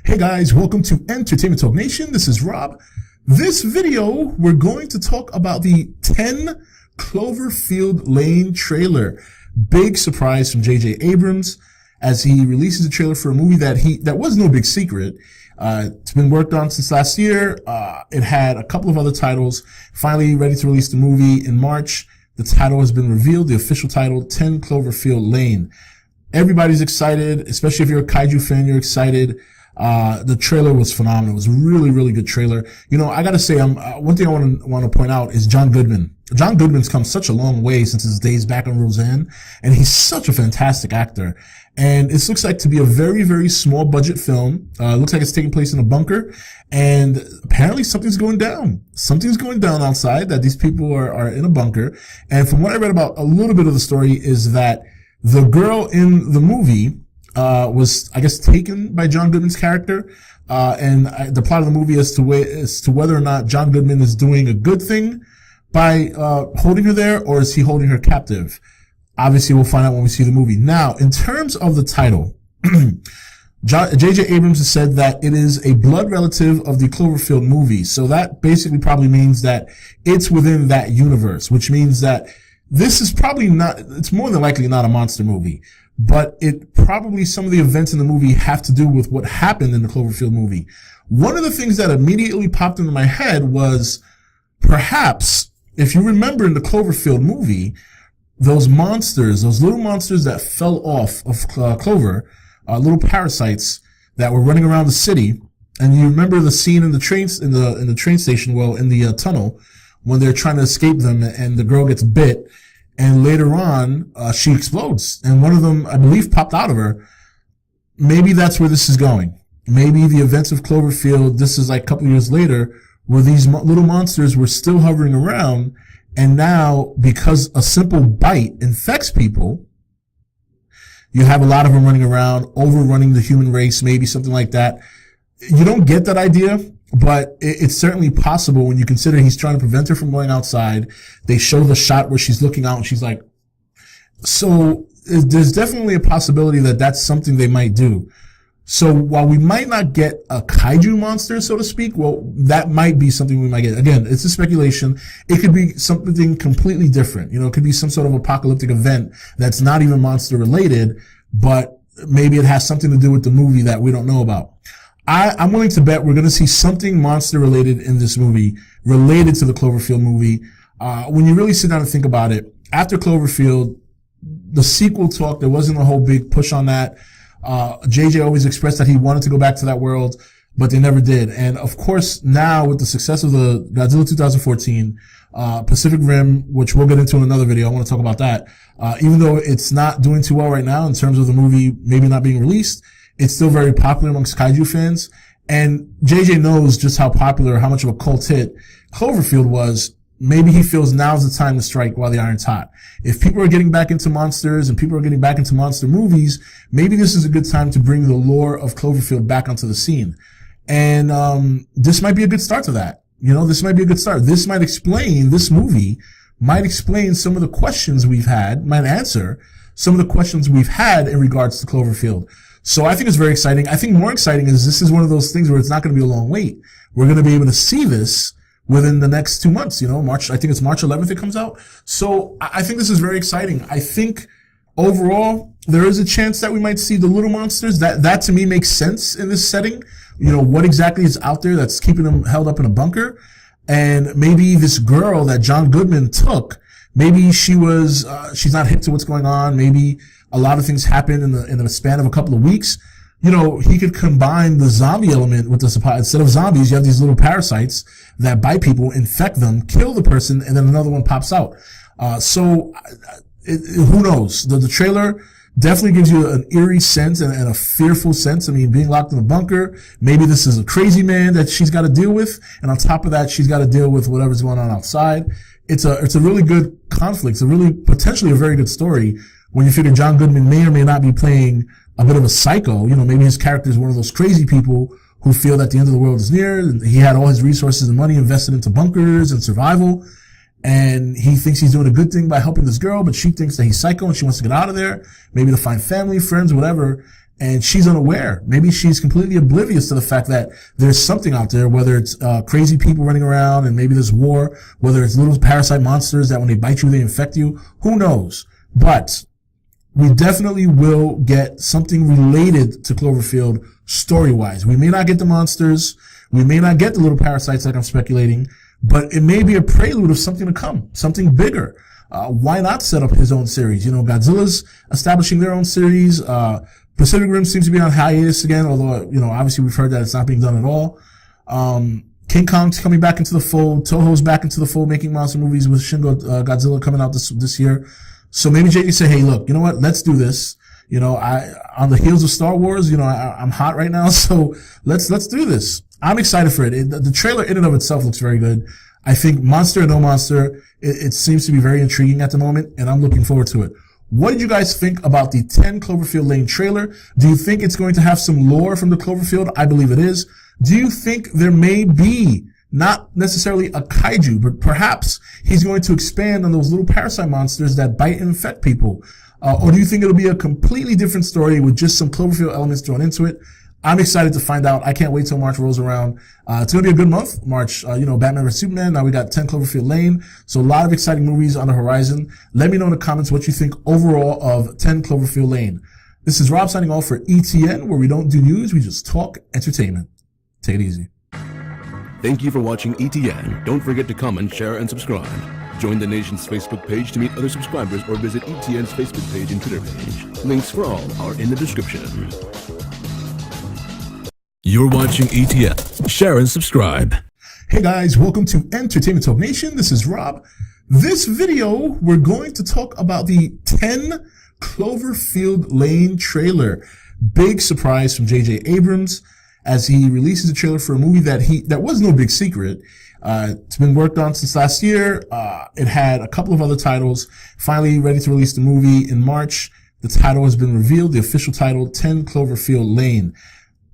Hey guys, welcome to Entertainment Talk Nation. This is Rob. This video, we're going to talk about the 10 Cloverfield Lane trailer. Big surprise from J.J. Abrams as he releases a trailer for a movie that was no big secret. It's been worked on since last year. It had a couple of other titles. Finally ready to release the movie in March. The title has been revealed, the official title, 10 Cloverfield Lane. Everybody's excited, especially if you're a kaiju fan, you're excited. The trailer was phenomenal. It was a really, really good trailer. You know, I gotta say, one thing I want to point out is John Goodman. John Goodman's come such a long way since his days back on Roseanne, and he's such a fantastic actor. And it looks like to be a very, very small budget film. Looks like it's taking place in a bunker, and apparently something's going down. Something's going down outside, that these people are in a bunker. And from what I read about a little bit of the story is that the girl in the movie was, I guess, taken by John Goodman's character. And the plot of the movie is to whether or not John Goodman is doing a good thing by holding her there, or is he holding her captive? Obviously, we'll find out when we see the movie. Now, in terms of the title, J.J. Abrams has said that it is a blood relative of the Cloverfield movie. So that basically probably means that it's within that universe, which means that this is probably not, it's more than likely not a monster movie. But it probably, some of the events in the movie have to do with what happened in the Cloverfield movie. One of the things that immediately popped into my head was, perhaps, if you remember in the Cloverfield movie, those monsters, those little monsters that fell off of Clover, little parasites that were running around the city, and you remember the scene in the trains, in the train station, in the tunnel, when they're trying to escape them, and the girl gets bit. And later on, she explodes. And one of them, I believe, popped out of her. Maybe that's where this is going. Maybe the events of Cloverfield, this is like a couple of years later, where these little monsters were still hovering around. And now, because a simple bite infects people, you have a lot of them running around, overrunning the human race, maybe something like that. You don't get that idea. But it's certainly possible when you consider he's trying to prevent her from going outside. They show the shot where she's looking out and she's like, so there's definitely a possibility that that's something they might do. So while we might not get a kaiju monster, so to speak, well, that might be something we might get. Again, it's a speculation. It could be something completely different. You know, it could be some sort of apocalyptic event that's not even monster related, but maybe it has something to do with the movie that we don't know about. I'm willing to bet we're going to see something monster related in this movie, related to the Cloverfield movie. When you really sit down and think about it, after Cloverfield, the sequel talk, there wasn't a whole big push on that. JJ always expressed that he wanted to go back to that world, but they never did. And of course, now with the success of the Godzilla 2014, Pacific Rim, which we'll get into in another video, I want to talk about that. Even though it's not doing too well right now in terms of the movie maybe not being released, it's still very popular amongst kaiju fans. And JJ knows just how popular, how much of a cult hit Cloverfield was. Maybe he feels now's the time to strike while the iron's hot. If people are getting back into monsters and people are getting back into monster movies, maybe this is a good time to bring the lore of Cloverfield back onto the scene. And this might be a good start to that. You know, this might be a good start. This movie might explain some of the questions we've had, might answer some of the questions we've had in regards to Cloverfield. So I think it's very exciting. I think more exciting is this is one of those things where it's not going to be a long wait. We're going to be able to see this within the next 2 months, you know, I think it's March 11th it comes out. So I think this is very exciting. I think overall there is a chance that we might see the little monsters. That to me makes sense in this setting. You know, what exactly is out there that's keeping them held up in a bunker? And maybe this girl that John Goodman took, maybe she's not hip to what's going on. Maybe a lot of things happen in the span of a couple of weeks. You know, he could combine the zombie element with instead of zombies, you have these little parasites that bite people, infect them, kill the person, and then another one pops out. Who knows? The trailer definitely gives you an eerie sense and a fearful sense. I mean, being locked in a bunker, maybe this is a crazy man that she's got to deal with. And on top of that, she's got to deal with whatever's going on outside. It's a really good conflict. It's a really, potentially a very good story when you figure John Goodman may or may not be playing a bit of a psycho. You know, maybe his character is one of those crazy people who feel that the end of the world is near. He had all his resources and money invested into bunkers and survival. And he thinks he's doing a good thing by helping this girl, but she thinks that he's psycho and she wants to get out of there, maybe to find family, friends, whatever. and she's unaware. Maybe she's completely oblivious to the fact that there's something out there, whether it's crazy people running around and maybe there's war, whether it's little parasite monsters that when they bite you, they infect you. Who knows? But we definitely will get something related to Cloverfield story-wise. We may not get the monsters. We may not get the little parasites like I'm speculating, but it may be a prelude of something to come, something bigger. Why not set up his own series? You know, Godzilla's establishing their own series. Pacific Rim seems to be on hiatus again, although, you know, obviously we've heard that it's not being done at all. King Kong's coming back into the fold. Toho's back into the fold making monster movies with Shin Godzilla coming out this year. So maybe JD say, hey, look, you know what? Let's do this. You know, on the heels of Star Wars, you know, I'm hot right now. So let's do this. I'm excited for it. The trailer in and of itself looks very good. I think monster or no monster, it seems to be very intriguing at the moment, and I'm looking forward to it. What did you guys think about the 10 Cloverfield Lane trailer? Do you think it's going to have some lore from the Cloverfield? I believe it is. Do you think there may be not necessarily a kaiju, but perhaps he's going to expand on those little parasite monsters that bite and infect people? Or do you think it'll be a completely different story with just some Cloverfield elements thrown into it? I'm excited to find out. I can't wait till March rolls around. It's going to be a good month, March. You know, Batman vs. Superman. Now we got 10 Cloverfield Lane. So a lot of exciting movies on the horizon. Let me know in the comments what you think overall of 10 Cloverfield Lane. This is Rob signing off for ETN, where we don't do news, we just talk entertainment. Take it easy. Thank you for watching ETN. Don't forget to comment, share, and subscribe. Join the nation's Facebook page to meet other subscribers or visit ETN's Facebook page and Twitter page. Links for all are in the description. You're watching ETN. Share and subscribe. Hey guys, welcome to Entertainment Talk Nation. This is Rob. This video, we're going to talk about the 10 Cloverfield Lane trailer. Big surprise from J.J. Abrams as he releases a trailer for a movie that was no big secret. It's been worked on since last year. It had a couple of other titles. Finally ready to release the movie in March. The title has been revealed, the official title, 10 Cloverfield Lane.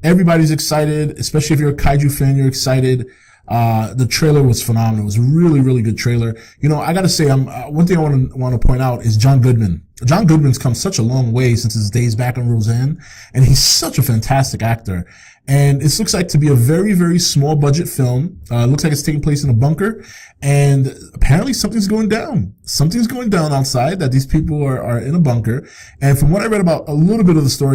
Everybody's excited, especially if you're a kaiju fan, you're excited. The trailer was phenomenal. It was a really, really good trailer. You know, I gotta say, one thing I want to point out is John Goodman. John Goodman's come such a long way since his days back on Roseanne, and he's such a fantastic actor. And this looks like to be a very, very small budget film. Looks like it's taking place in a bunker, and apparently something's going down. Something's going down outside, that these people are in a bunker. And from what I read about a little bit of the story,